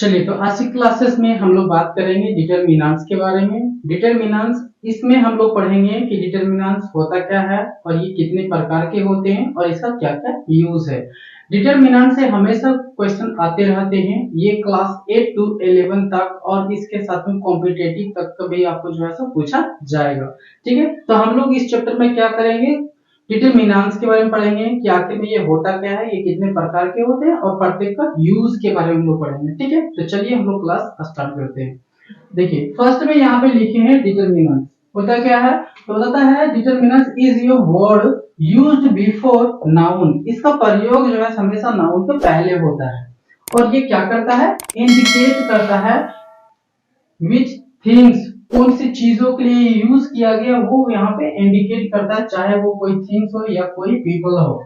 चलिए, तो आज की क्लासेस में हम लोग बात करेंगे डिटरमिनेंट्स के बारे में। डिटरमिनेंट्स, इसमें हम लोग पढ़ेंगे कि डिटरमिनेंट्स होता क्या है और ये कितने प्रकार के होते हैं और इसका क्या क्या यूज है। डिटरमिनेंट से हमेशा क्वेश्चन आते रहते हैं, ये क्लास 8 to 11 तक और इसके साथ में कॉम्पिटिटिव तक का भी आपको जो है सब पूछा जाएगा। ठीक है, तो हम लोग इस चैप्टर में क्या करेंगे, डिटरमिनेंट्स के बारे में पढ़ेंगे कि आखिर में ये होता क्या है, ये कितने प्रकार के होते हैं और प्रत्येक का यूज के बारे में हम लोग पढ़ेंगे। ठीक है, तो चलिए हम लोग क्लास स्टार्ट करते हैं। देखिए, फर्स्ट में यहाँ पे लिखे हैं डिटरमिनेंट होता क्या है, तो बताता है determinant is your word used before noun. इसका प्रयोग जो है हमेशा नाउन के पहले होता है और ये क्या करता है, इंडिकेट करता है विच थिंग्स, कौन सी चीजों के लिए यूज किया गया वो यहाँ पे इंडिकेट करता है, चाहे वो कोई थिंग्स हो या कोई पीपल हो।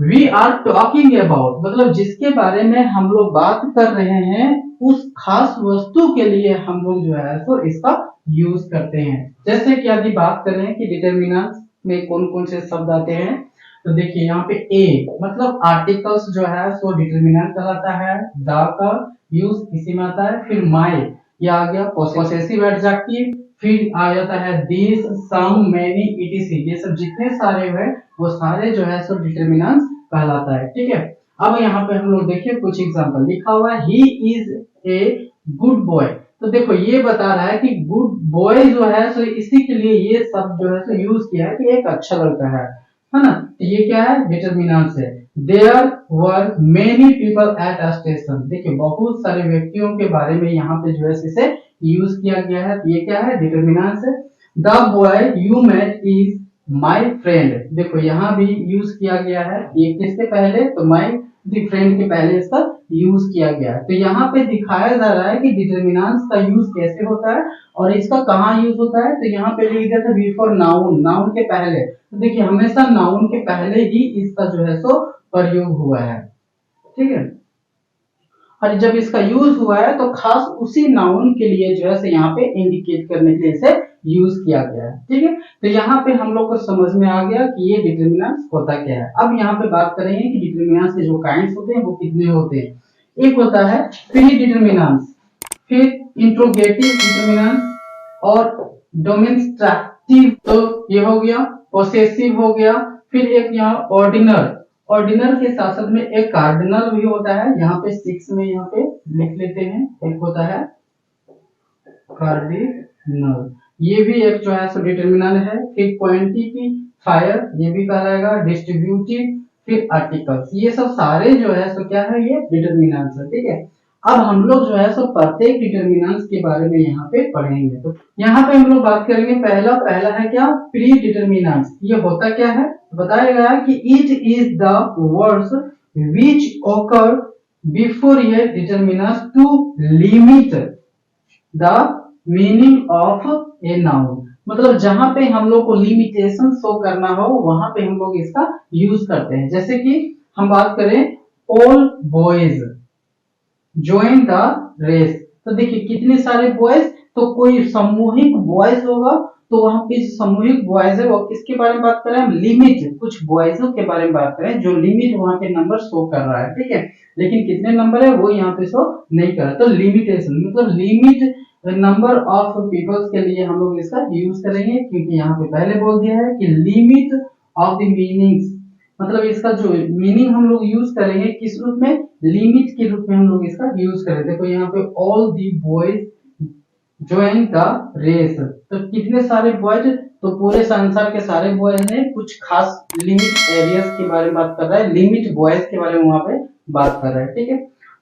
वी आर टॉकिंग अबाउट, मतलब जिसके बारे में हम लोग बात कर रहे हैं उस खास वस्तु के लिए हम लोग जो है तो इसका यूज करते हैं। जैसे कि अभी बात कर रहे हैं कि डिटरमिनेंट्स में कौन कौन से शब्द आते हैं, तो देखिए यहाँ पे ए मतलब आर्टिकल्स जो है सो डिटरमिनेंट कहलाता है। द का यूज इसी में आता है। फिर माय, ये आ गया पॉसेसिव एडजेक्टिव। फिर आ जाता है दिस, सम, मेनी, इटीसी, ये सब जितने सारे हैं वो सारे जो है सो डिटरमिनेंट्स कहलाता है। ठीक है, अब यहाँ पे हम लोग देखिए कुछ एग्जांपल लिखा हुआ है, he is a good boy. तो देखो ये बता रहा है कि गुड बॉय जो है सो इसी के लिए ये सब जो है सो यूज किया है कि एक अच्छा लड़का है ना। तो ये क्या है, डिटरमिनेंट्स है। There were many people at a station, देखिए बहुत सारे व्यक्तियों के बारे में यहाँ पे जो है इसे यूज किया गया है। ये क्या है, डिटरमिनेंट्स है। The boy you met is my friend, देखो यहाँ भी यूज किया गया है, ये किसके पहले, तो माय द फ्रेंड के पहले इसका यूज किया गया है। तो यहाँ पे दिखाया जा रहा है कि डिटरमिनेंट्स का यूज कैसे होता है और इसका कहाँ यूज होता है। तो यहाँ पे लिख दिया था बिफोर नाउन, नाउन के पहले। तो देखिए हमेशा नाउन के पहले ही इसका जो है सो प्रयोग हुआ है। ठीक है, और जब इसका यूज हुआ है तो खास उसी नाउन के लिए जो है यहाँ पे इंडिकेट करने के लिए इसे यूज किया गया है। ठीक है, तो यहाँ पे हम लोग को समझ में आ गया कि ये डिटरमिनेंट्स होता क्या है। अब यहाँ पे बात करेंगे कि डिटरमिनेंट्स के जो काइंड्स होते हैं वो कितने होते हैं। एक होता है प्री डिटरमिनेंट्स, फिर इंट्रोगेटिव डिटरमिनेंट्स और डेमोंस्ट्रेटिव, तो ये हो गया। पोसेसिव हो गया। फिर एक यहाँ ऑर्डिनल, ऑर्डिनल के साथ साथ में एक कार्डिनल भी होता है, यहाँ पे 6 में यहाँ पे लिख लेते हैं। एक होता है कार्डिनल, ये भी एक जो है सो डिटरमिनेंट है। फिर क्वांटिफायर, ये भी कहलाएगा। डिस्ट्रीब्यूटिव, फिर आर्टिकल्स, ये सब सारे जो है सो क्या है, ये डिटरमिनेंट्स है। ठीक है, अब हम लोग जो है सो प्रत्येक डिटरमिनेंट्स के बारे में यहाँ पे पढ़ेंगे। तो यहाँ पे हम लोग बात करेंगे, पहला है क्या, प्री डिटरमिनेंट्स। ये होता क्या है, बताएगा कि it is the words which occur before a determinant to limit the meaning of a noun, मतलब जहां पे हम लोग को लिमिटेशन शो करना हो वहां पे हम लोग इसका यूज करते हैं। जैसे कि हम बात करें all boys join the race, तो देखिए कितने सारे बॉयज, तो कोई सामूहिक बॉयज होगा तो वहां पे सामूहिक बॉयज है वो किसके बारे में बात कर रहे हैं, हम लिमिट, कुछ बॉयजों के बारे में बात करें जो लिमिट वहां पे नंबर शो कर रहा है। ठीक है, लेकिन कितने नंबर है वो यहाँ पे शो नहीं कर रहा, तो लिमिटेशन मतलब लिमिट नंबर ऑफ पीपल्स के लिए हम लोग इसका यूज करेंगे, क्योंकि यहाँ पे पहले बोल दिया है कि लिमिट ऑफ द मीनिंग्स, मतलब इसका जो मीनिंग हम लोग यूज करेंगे किस रूप में, लिमिट के रूप में हम लोग इसका यूज करें। देखो यहाँ पे all the boys join the race, तो कितने सारे बॉयज, तो पूरे संसार के सारे बॉयज ने, कुछ खास लिमिट एरियाज के बारे में बात कर रहा है, लिमिट बॉयज के बारे में वहां पे बात कर रहा है। ठीक है,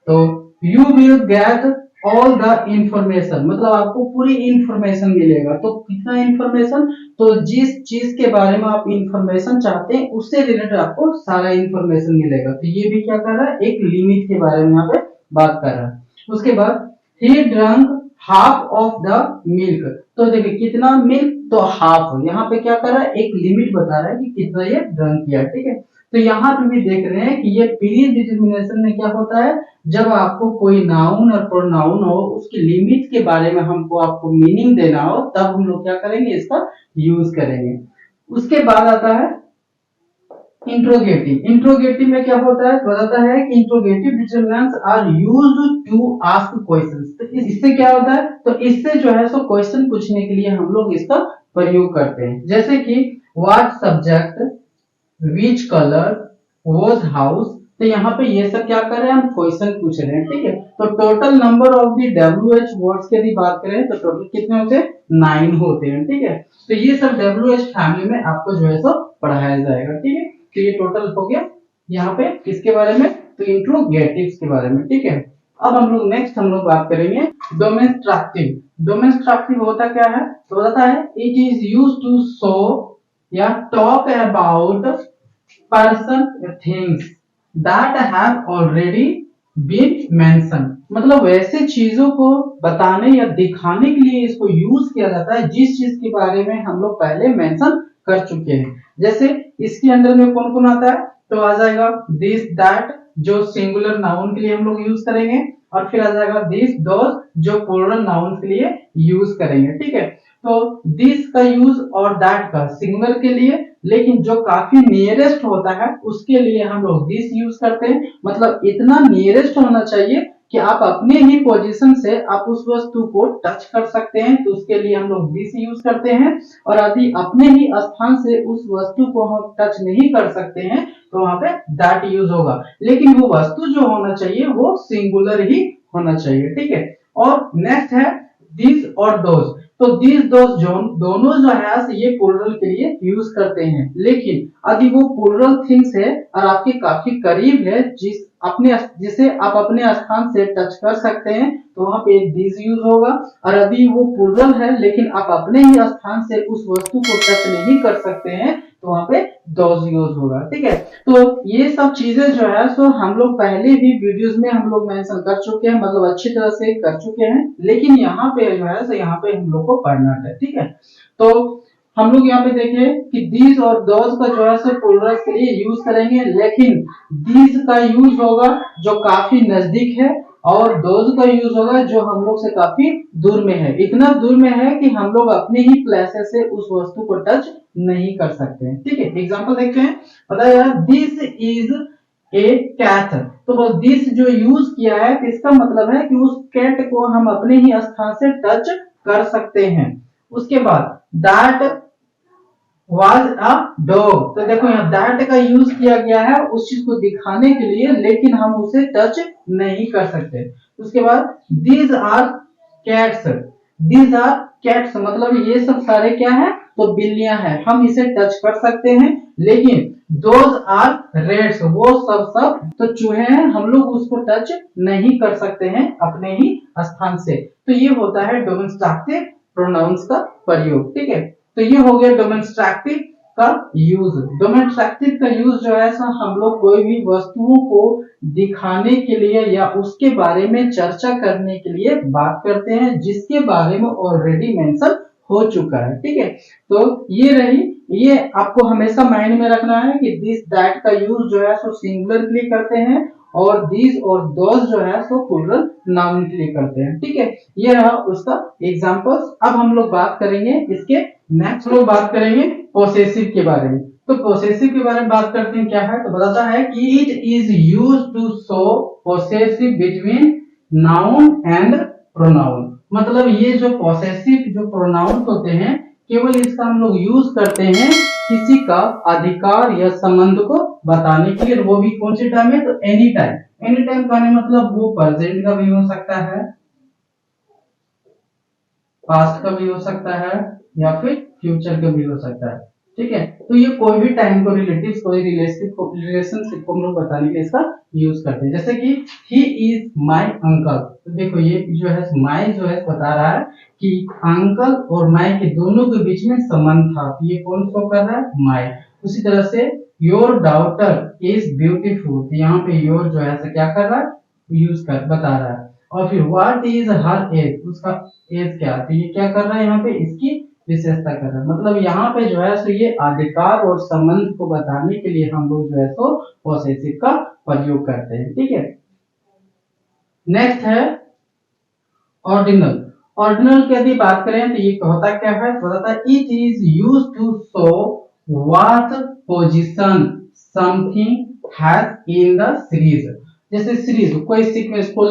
तो you will get all the information, मतलब आपको पूरी इंफॉर्मेशन मिलेगा। तो कितना इंफॉर्मेशन, तो जिस चीज के बारे में आप इंफॉर्मेशन चाहते हैं उससे रिलेटेड आपको सारा इंफॉर्मेशन मिलेगा। तो ये भी क्या कर रहा है, एक लिमिट के बारे में यहाँ पे बात कर रहा है। उसके बाद he drunk half of the milk, तो देखिए कितना मिल्क, तो हाफ, यहाँ पे क्या कर रहा है, एक लिमिट बता रहा है कि कितना ये ड्रंक किया। ठीक है, तो यहाँ पे भी देख रहे हैं कि ये प्री डिटरमिनेशन में क्या होता है, जब आपको कोई नाउन और प्रोनाउन हो उसकी लिमिट के बारे में हमको आपको मीनिंग देना हो तब हम लोग क्या करेंगे, इसका यूज करेंगे। उसके बाद आता है इंट्रोगेटिव में क्या होता है, बताता है कि interrogative determinants are used to ask questions. तो इससे क्या होता है, तो इससे जो है सो क्वेश्चन पूछने के लिए हम लोग इसका प्रयोग करते हैं। जैसे कि what subject, which colour, was house. तो यहाँ पे ये सब क्या कर रहे हैं, हम क्वेश्चन पूछ रहे हैं, ठीक है। तो total number of the WH words की यदि बात करें तो टोटल कितने होते हैं, 9 होते हैं, ठीक है। तो ये सब WH फैमिली में आपको जो है सो पढ़ाया जाएगा, ठीक है। तो ये टोटल हो गया यहाँ पे किसके बारे में, तो इंट्रोगेटिव्स के बारे में, ठीक है। अब हम लोग नेक्स्ट बात करेंगे डेमोंस्ट्रेटिव। डेमोंस्ट्रेटिव होता क्या है, तो बताता है it is used to show या talk about person things that have already been mention. मतलब वैसे चीजों को बताने या दिखाने के लिए इसको यूज किया जाता है जिस चीज के बारे में हम लोग पहले मेंशन कर चुके हैं। जैसे इसके अंदर में कौन कौन आता है, तो आ जाएगा दिस दैट जो सिंगुलर नाउन के लिए हम लोग यूज करेंगे, और फिर आ जाएगा दिस दोस जो प्लूरल नाउन के लिए यूज करेंगे, ठीक है। तो दिस का यूज और दैट का सिंगुलर के लिए, लेकिन जो काफी नियरेस्ट होता है उसके लिए हम लोग दिस यूज करते हैं। मतलब इतना नियरेस्ट होना चाहिए कि आप अपने ही पोजीशन से आप उस वस्तु को टच कर सकते हैं, तो उसके लिए हम लोग दिस यूज करते हैं। और यदि अपने ही स्थान से उस वस्तु को हम टच नहीं कर सकते हैं तो वहां पे दैट यूज होगा, लेकिन वो वस्तु जो होना चाहिए वो सिंगुलर ही होना चाहिए, ठीक है। और नेक्स्ट है दिस और दोज। तो दिस दोज दोनों जो है ये प्लूरल के लिए यूज करते हैं, लेकिन यदि वो प्लूरल थिंग्स है और आपके काफी करीब है जिसे आप अपने स्थान से टच कर सकते हैं, तो वहां पे दिस यूज होगा। और यदि वो प्लूरल है लेकिन आप अपने ही स्थान से उस वस्तु को टच नहीं कर सकते हैं, तो वहां पे दोज यूज होगा, ठीक है। तो ये सब चीजें जो है सो हम लोग पहले भी वीडियोस में हम लोग मेंशन कर चुके हैं, मतलब अच्छी तरह से कर चुके हैं, लेकिन यहाँ पे जो है सो यहाँ पे हम लोग को पढ़ना है, ठीक है। तो हम लोग यहाँ पे देखें कि दीज और दोज का जो है सो प्लूरल के लिए यूज करेंगे, लेकिन दीज का यूज होगा जो काफी नजदीक है, और दोज का यूज होगा जो हम लोग से काफी दूर में है। इतना दूर में है कि हम लोग अपने ही प्लेसेस से उस वस्तु को टच नहीं कर सकते हैं, ठीक है। एग्जांपल देखते हैं, पता है दिस इज ए कैट। तो वो दिस जो यूज किया है इसका मतलब है कि उस कैट को हम अपने ही स्थान से टच कर सकते हैं। उसके बाद दैट वाज अ डॉग। तो देखो यहाँ दैट का यूज किया गया है उस चीज को दिखाने के लिए, लेकिन हम उसे टच नहीं कर सकते। उसके बाद these are cats. These are cats मतलब ये सब सारे क्या है, तो बिल्लियां हैं, हम इसे टच कर सकते हैं। लेकिन दोज आर रेट्स, वो सब तो चूहे हैं, हम लोग उसको टच नहीं कर सकते हैं अपने ही स्थान से। तो ये होता है डेमोंस्ट्रेटिव प्रोनाउंस का प्रयोग, ठीक है। तो ये हो गया डेमोंस्ट्रेटिव का यूज। डेमोंस्ट्रेटिव का यूज जो है हम लोग कोई भी वस्तुओं को दिखाने के लिए या उसके बारे में चर्चा करने के लिए बात करते हैं जिसके बारे में ऑलरेडी मेंशन हो चुका है, ठीक है। तो ये रही, ये आपको हमेशा माइंड में रखना है कि दिस दैट का यूज जो है सो सिंगुलर के लिए करते हैं, और दिस और दोस जो है सो प्लूरल नाउन के लिए करते हैं, ठीक है। ये रहा उसका एग्जांपल्स। अब हम लोग बात करेंगे इसके नेक्स्ट लोग बात करेंगे पोसेसिव के बारे में। तो पोसेसिव के बारे में बात करते हैं, क्या है, तो बताता है कि it is used to show possessive between noun and pronoun. मतलब ये जो पोसेसिव जो प्रोनाउन होते हैं केवल इसका हम लोग यूज करते हैं किसी का अधिकार या संबंध को बताने के लिए, वो भी कौन से टाइम में, तो एनी टाइम। एनी टाइम कहने मतलब वो प्रेजेंट का भी हो सकता है, पास्ट का भी हो सकता है, या फिर फ्यूचर का भी हो सकता है, ठीक है। तो ये कोई भी टाइम को कोई रिलेशनशिप को हम लोग बताने के लिए इसका यूज करते हैं। जैसे कि ही इज माय अंकल। तो देखो ये जो है माय जो है बता रहा है कि अंकल और माय के दोनों के बीच में संबंध था, तो ये कौन शो कर रहा है, माय। उसी तरह से योर डॉटर इज ब्यूटीफुल, तो यहाँ पे योर जो है क्या कर रहा है, बता रहा है। और फिर व्हाट इज हर एज, उसका एज क्या, तो ये क्या कर रहा है, यहाँ पे इसकी विशेषता कर रहा है। मतलब यहाँ पे जो है सो ये अधिकार और संबंध को बताने के लिए हम लोग जो है सो पोसेसिव का प्रयोग करते हैं, ठीक है। नेक्स्ट है ऑर्डिनल। ऑर्डिनल की यदि बात करें तो ये होता क्या है, बताता है it is used to show what position something has in the series. जैसे सीरीज कोई सीक्वेंस को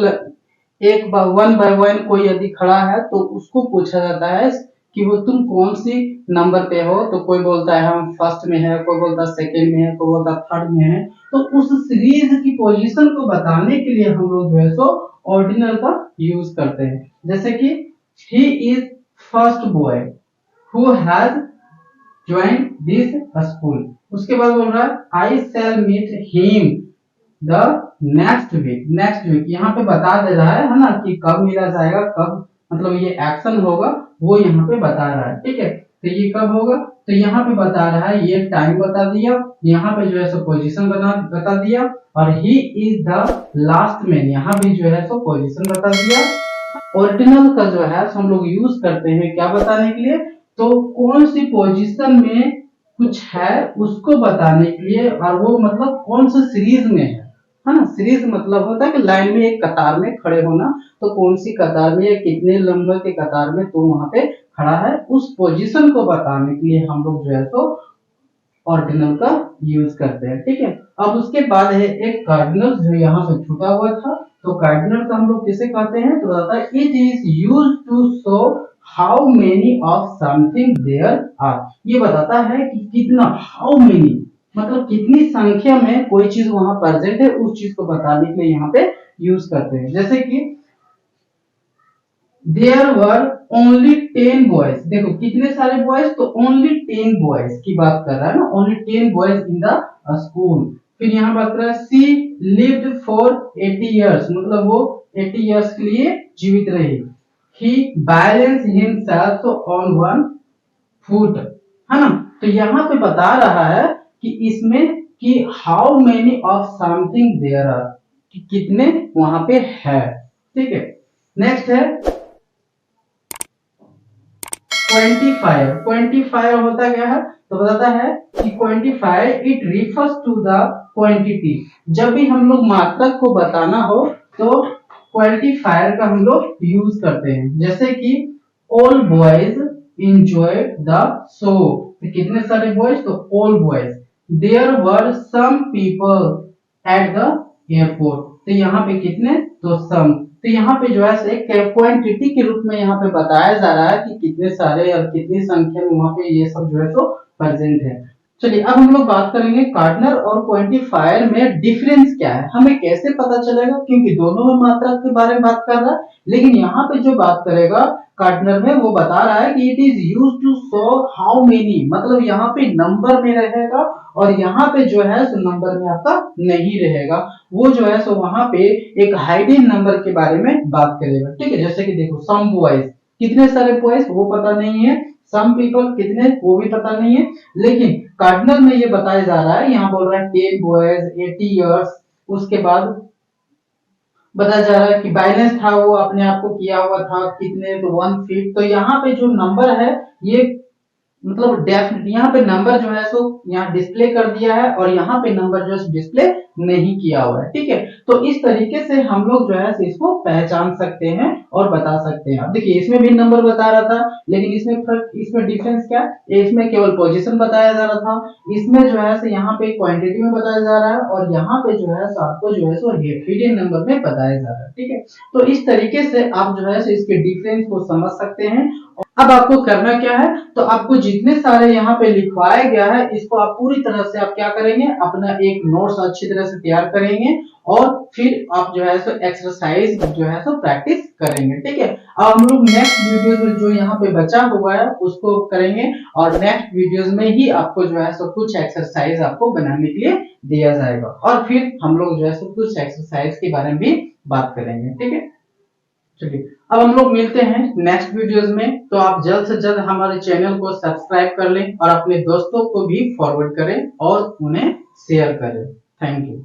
एक बार वन बाय वन कोई यदि खड़ा है तो उसको पूछा जाता है कि वो तुम कौन सी नंबर पे हो, तो कोई बोलता है हम फर्स्ट में है, कोई बोलता है सेकंड में है, कोई बोलता है थर्ड में है। तो उस सीरीज की पोजीशन को बताने के लिए हम लोग जो है सो ऑर्डिनल का यूज करते हैं। जैसे कि he is first boy who has join this school. उसके बाद बोल रहा है I shall meet him the next week. Next week यहाँ पे बता दे रहा है ना कि कब मिला जाएगा, कब मतलब ये एक्शन होगा वो यहाँ पे बता रहा है। ठीक है, तो ये कब होगा, तो यहाँ पे बता रहा है, ये टाइम बता दिया, यहाँ पे जो है सो पोजीशन बता दिया, और he is the last man यहाँ भी जो है सो पोजीशन बता दिया। ऑर्डिनल का जो है हम लोग यूज करते हैं क्या बताने के लिए, तो कौन सी पोजीशन में कुछ है उसको बताने के लिए, और वो मतलब कौन सी सीरीज में है ना। सीरीज मतलब होता है कि लाइन में एक कतार में खड़े होना, तो कौन सी कतार में या कितने नंबर के कतार में तो वहां पे खड़ा है, उस पोजीशन को बताने के लिए हम लोग जो है तो ऑर्डिनल का यूज करते हैं। ठीक है, अब उसके बाद है एक कार्डिनल जो यहाँ से छूटा हुआ था, तो कार्डिनल का हम लोग किसे कहते हैं, तो बताता है it is used to show how many of something there are. ये बताता है कि कितना, हाउ मेनी मतलब कितनी संख्या में कोई चीज वहां प्रेजेंट है, उस चीज को बताने के लिए यहाँ पे यूज करते हैं। जैसे कि देयर वर ओनली 10 बॉयज, देखो कितने सारे बॉयज, तो ओनली 10 बॉयज की बात कर रहा है ना, only 10 boys in the school. फिर यहाँ बात कर रहा है सी लिव्ड फॉर 80 इयर्स, मतलब वो 80 इयर्स के लिए जीवित रही। He balance himself on one foot, है ना। तो यहाँ पे बता रहा है कि इसमें कि how many of something there are, कि कितने वहां पे है। ठीक है, नेक्स्ट है क्वांटिफायर। क्वांटिफायर होता क्या है, तो बताता है कि quantifier it refers to the quantity. जब भी हम लोग मात्रक को बताना हो तो क्वांटिफायर का हम लोग यूज करते हैं। जैसे कि all boys enjoy the show, तो कितने सारे बॉयज, तो all boys. There were some people at the airport, तो यहाँ पे कितने, तो सम। तो यहाँ पे जो है एक क्वांटिटी के रूप में यहाँ पे बताया जा रहा है कि कितने सारे और कितनी संख्या में वहां पे ये सब जो है तो प्रेजेंट है। चलिए अब हम लोग बात करेंगे कार्डिनल और क्वांटिफायर में डिफरेंस क्या है, हमें कैसे पता चलेगा, क्योंकि दोनों में मात्रा के बारे में बात कर रहा है, लेकिन यहाँ पे जो बात करेगा कार्डिनल में वो बता रहा है कि it is use to show how many, मतलब यहाँ पे नंबर में रहेगा, और यहाँ पे जो है सो नंबर में आपका नहीं रहेगा, वो जो है सो वहां पे एक हाइडन नंबर के बारे में बात करेगा। ठीक है, जैसे कि देखो सम बॉयज, कितने सारे बॉयज वो पता नहीं है, सम पीपल कितने वो भी पता नहीं है, लेकिन कार्डिनल में ये बताया जा रहा है, यहाँ बोल रहा है 10 बॉयज 80 इयर्स। उसके बाद बताया जा रहा है कि बैलेंस था वो अपने आप को किया हुआ था कितने, तो 1 फीट। तो यहाँ पे जो नंबर है ये मतलब डेफिनेट यहाँ पे नंबर जो है सो यहाँ डिस्प्ले कर दिया है, और यहाँ पे नंबर जो है डिस्प्ले नहीं किया हुआ है। ठीक है, तो इस तरीके से हम लोग जो है इसको पहचान सकते हैं और बता सकते हैं। अब देखिए इसमें भी नंबर बता रहा था, लेकिन इसमें फर्क, इसमें डिफरेंस क्या है, इसमें केवल पोजीशन बताया जा रहा था, इसमें जो है यहाँ पे क्वांटिटी में बताया जा रहा है, और यहाँ पे जो है आपको जो है सो हिडन नंबर में बताया जा रहा है। ठीक है, तो इस तरीके से आप जो है इसके डिफरेंस को समझ सकते हैं। अब आपको करना क्या है, तो आपको जितने सारे यहाँ पे लिखवाया गया है इसको आप पूरी तरह से आप क्या करेंगे, अपना एक नोट्स अच्छी तरह से तैयार करेंगे, और फिर आप जो है सो एक्सरसाइज जो है सो प्रैक्टिस करेंगे। ठीक है, अब हम लोग नेक्स्ट वीडियोस में जो यहाँ पे बचा हुआ है उसको करेंगे, और नेक्स्ट वीडियोस में ही आपको जो है सो कुछ एक्सरसाइज आपको बनाने के लिए दिया जाएगा, और फिर हम लोग जो है सो कुछ एक्सरसाइज के बारे में भी बात करेंगे। ठीक है, चलिए अब हम लोग मिलते हैं नेक्स्ट वीडियोस में। तो आप जल्द से जल्द हमारे चैनल को सब्सक्राइब कर लें और अपने दोस्तों को भी फॉरवर्ड करें और उन्हें शेयर करें। Thank you.